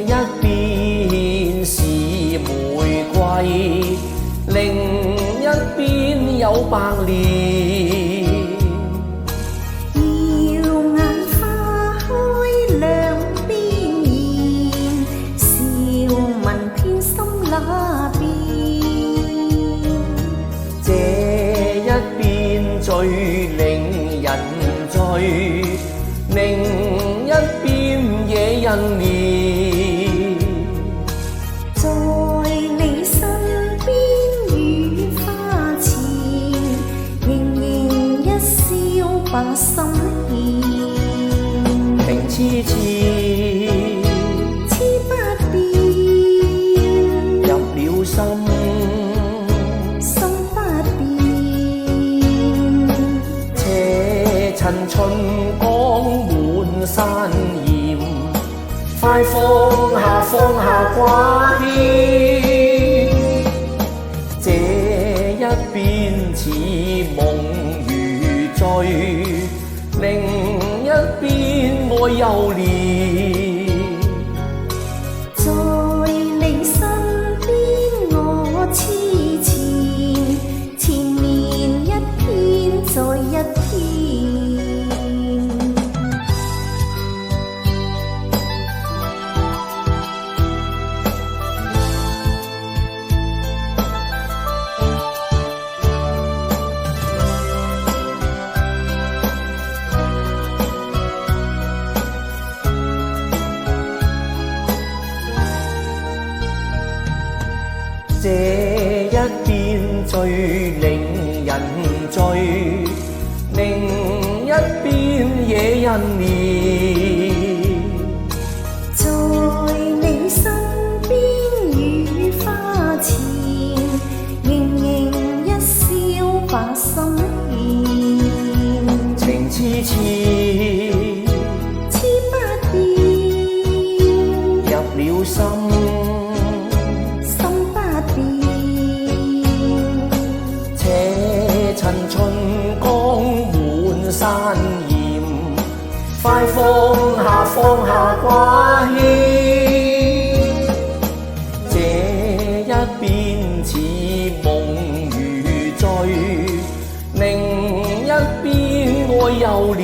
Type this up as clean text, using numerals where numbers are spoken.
一邊是玫瑰，另一邊有白蓮。耀眼花開兩邊現，笑問偏心那邊。這一邊最令人醉，另一邊惹人憐。在你身邊雨花前，盈盈一笑把心獻。情痴痴痴不變，入了心，心不變。且趁春光滿山艷，快放下掛牽。這一邊似夢如醉，另一邊愛悠憐。在你身邊我痴纏，纏綿一天再一天。這一邊最令人醉，另一邊惹人憐。在你身邊雨花前，盈盈一笑把心獻。情痴痴痴不變，入了心，趁春光滿山艷，快放下掛牽。這一邊似夢如醉，另一邊愛悠憐。